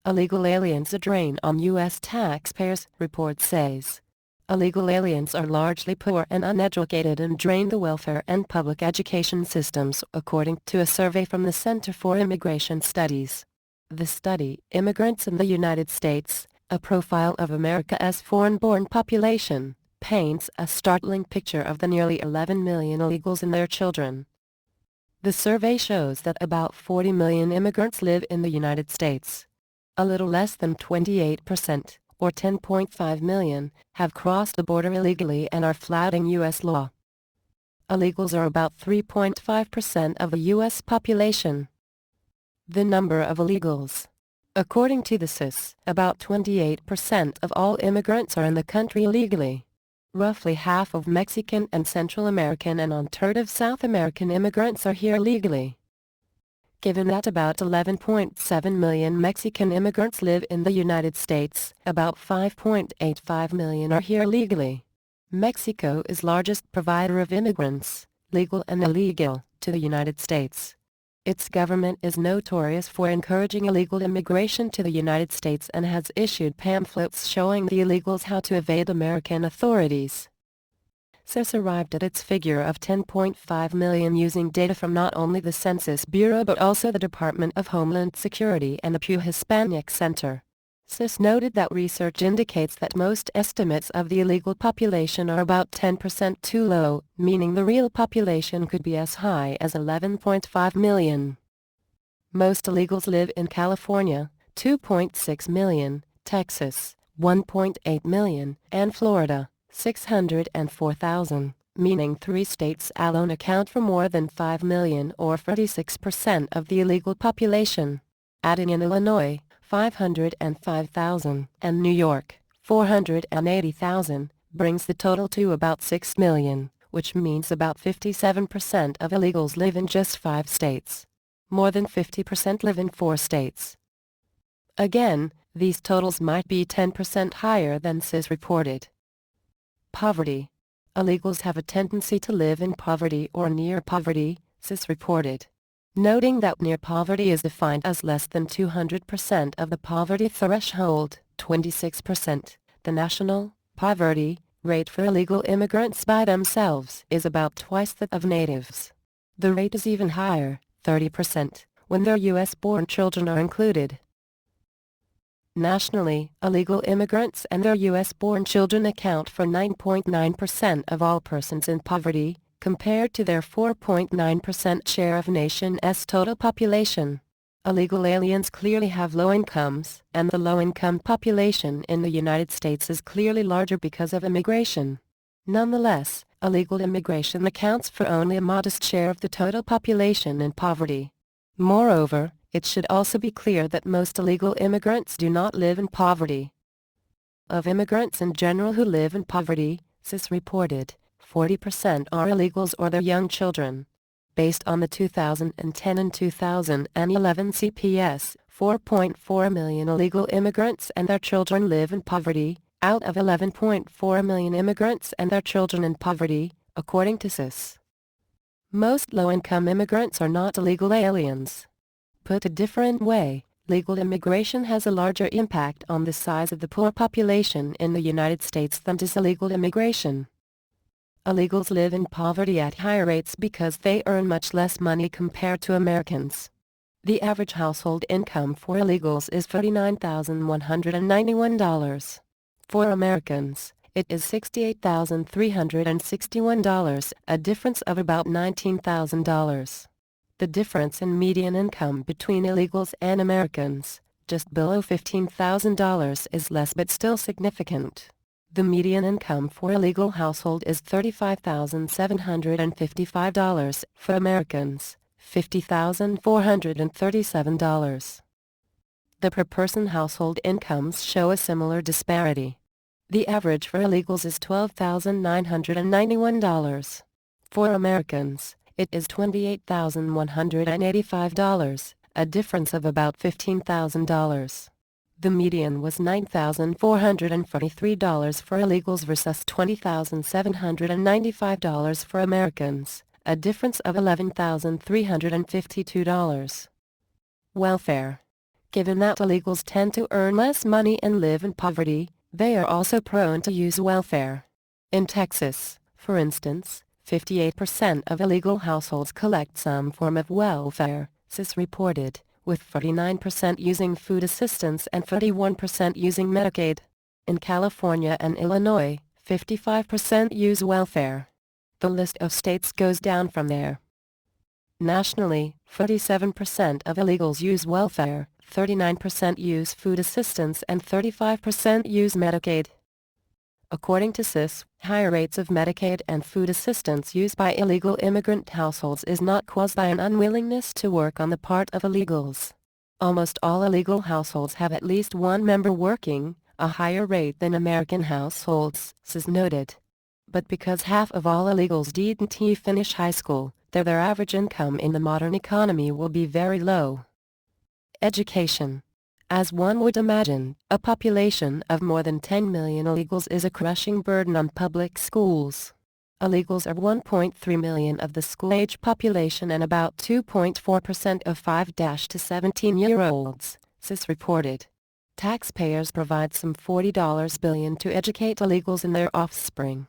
Illegal aliens a drain on U.S. taxpayers, report says. Illegal aliens are largely poor and uneducated and drain the welfare and public education systems, according to a survey from the Center for Immigration Studies. The study, Immigrants in the United States, a profile of America's foreign-born population, paints a startling picture of the nearly 11 million illegals and their children. The survey shows that about 40 million immigrants live in the United States. A little less than 28%, or 10.5 million, have crossed the border illegally and are flouting U.S. law. Illegals are about 3.5% of the U.S. population. The number of illegals. According to the CIS, about 28% of all immigrants are in the country illegally. Roughly half of Mexican and Central American and one-third of South American immigrants are here legally. Given that about 11.7 million Mexican immigrants live in the United States, about 5.85 million are here legally. Mexico is largest provider of immigrants, legal and illegal, to the United States. Its government is notorious for encouraging illegal immigration to the United States and has issued pamphlets showing the illegals how to evade American authorities. CIS arrived at its figure of 10.5 million using data from not only the Census Bureau but also the Department of Homeland Security and the Pew Hispanic Center. CIS noted that research indicates that most estimates of the illegal population are about 10% too low, meaning the real population could be as high as 11.5 million. Most illegals live in California, 2.6 million, Texas, 1.8 million, and Florida, 604,000, meaning 3 states alone account for more than 5 million or 46% of the illegal population. Adding in Illinois, 505,000, and New York, 480,000, brings the total to about 6 million, which means about 57% of illegals live in just 5 states. More than 50% live in 4 states. Again, these totals might be 10% higher than CIS reported. Poverty. Illegals have a tendency to live in poverty or near poverty, CIS reported. Noting that near poverty is defined as less than 200% of the poverty threshold, 26%, the national poverty rate for illegal immigrants by themselves is about twice that of natives. The rate is even higher, 30%, when their U.S.-born children are included. Nationally, illegal immigrants and their U.S.-born children account for 9.9% of all persons in poverty, compared to their 4.9% share of nation's total population. Illegal aliens clearly have low incomes, and the low-income population in the United States is clearly larger because of immigration. Nonetheless, illegal immigration accounts for only a modest share of the total population in poverty. Moreover, it should also be clear that most illegal immigrants do not live in poverty. Of immigrants in general who live in poverty, CIS reported, 40% are illegals or their young children. Based on the 2010 and 2011 CPS, 4.4 million illegal immigrants and their children live in poverty, out of 11.4 million immigrants and their children in poverty, according to CIS. Most low-income immigrants are not illegal aliens. Put a different way, legal immigration has a larger impact on the size of the poor population in the United States than does illegal immigration. Illegals live in poverty at higher rates because they earn much less money compared to Americans. The average household income for illegals is $39,191. For Americans, it is $68,361, a difference of about $19,000. The difference in median income between illegals and Americans, just below $15,000, is less but still significant. The median income for a legal household is $35,755 for Americans, $50,437. The per-person household incomes show a similar disparity. The average for illegals is $12,991. For Americans, it is $28,185, a difference of about $15,000. The median was $9,443 for illegals versus $20,795 for Americans, a difference of $11,352. Welfare. Given that illegals tend to earn less money and live in poverty, they are also prone to use welfare. In Texas, for instance, 58% of illegal households collect some form of welfare, CIS reported, with 49% using food assistance and 31% using Medicaid. In California and Illinois, 55% use welfare. The list of states goes down from there. Nationally, 37% of illegals use welfare, 39% use food assistance and 35% use Medicaid. According to CIS, higher rates of Medicaid and food assistance used by illegal immigrant households is not caused by an unwillingness to work on the part of illegals. Almost all illegal households have at least one member working, a higher rate than American households, CIS noted. But because half of all illegals didn't finish high school, their average income in the modern economy will be very low. Education. As one would imagine, a population of more than 10 million illegals is a crushing burden on public schools. Illegals are 1.3 million of the school-age population and about 2.4% of 5 to 17-year-olds, CIS reported. Taxpayers provide some $40 billion to educate illegals and their offspring.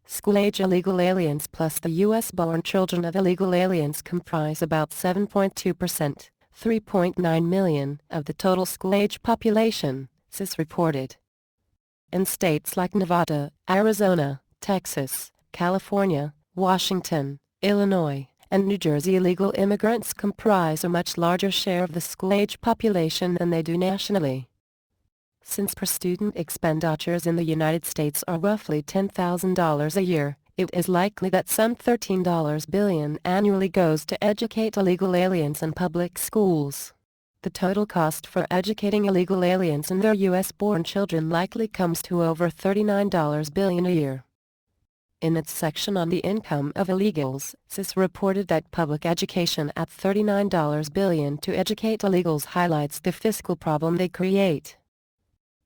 School-age illegal aliens plus the U.S.-born children of illegal aliens comprise about 7.2%, 3.9 million, of the total school-age population, CIS reported. In states like Nevada, Arizona, Texas, California, Washington, Illinois, and New Jersey, illegal immigrants comprise a much larger share of the school-age population than they do nationally. Since per-student expenditures in the United States are roughly $10,000 a year, it is likely that some $13 billion annually goes to educate illegal aliens in public schools. The total cost for educating illegal aliens and their U.S.-born children likely comes to over $39 billion a year. In its section on the income of illegals, CIS reported that public education at $39 billion to educate illegals highlights the fiscal problem they create.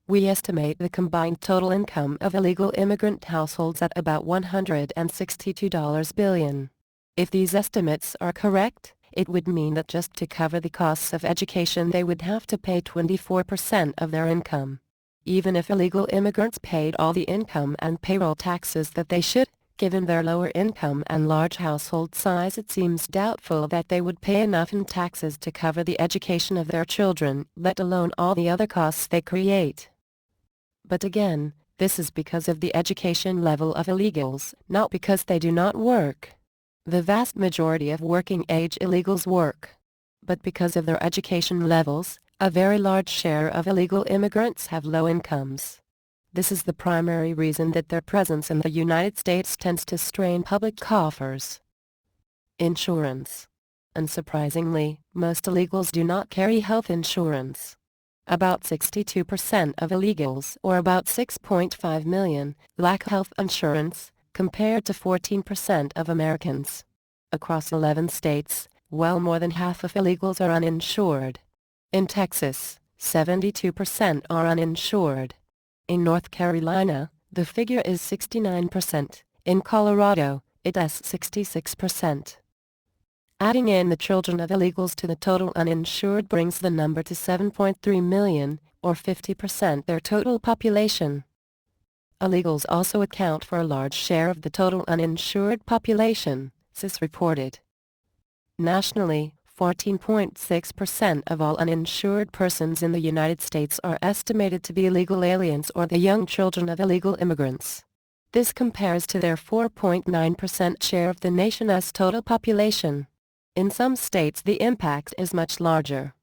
We estimate the combined total income of illegal immigrant households at about $162 billion. If these estimates are correct, it would mean that just to cover the costs of education they would have to pay 24% of their income. Even if illegal immigrants paid all the income and payroll taxes that they should, given their lower income and large household size, it seems doubtful that they would pay enough in taxes to cover the education of their children, let alone all the other costs they create. But again, this is because of the education level of illegals, not because they do not work. The vast majority of working-age illegals work. But because of their education levels, a very large share of illegal immigrants have low incomes. This is the primary reason that their presence in the United States tends to strain public coffers. Insurance. Unsurprisingly, most illegals do not carry health insurance. About 62% of illegals, or about 6.5 million, lack health insurance, compared to 14% of Americans. Across 11 states, well more than half of illegals are uninsured. In Texas, 72% are uninsured. In North Carolina, the figure is 69%. In Colorado, it is 66%. Adding in the children of illegals to the total uninsured brings the number to 7.3 million, or 50% their total population. Illegals also account for a large share of the total uninsured population, CIS reported. Nationally, 14.6% of all uninsured persons in the United States are estimated to be illegal aliens or the young children of illegal immigrants. This compares to their 4.9% share of the nation's total population. In some states the impact is much larger.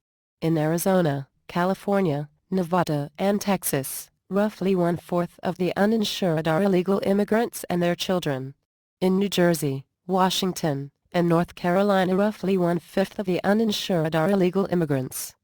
In Arizona, California, Nevada, and Texas, roughly one-fourth of the uninsured are illegal immigrants and their children. In New Jersey, Washington, and North Carolina, roughly one-fifth of the uninsured are illegal immigrants.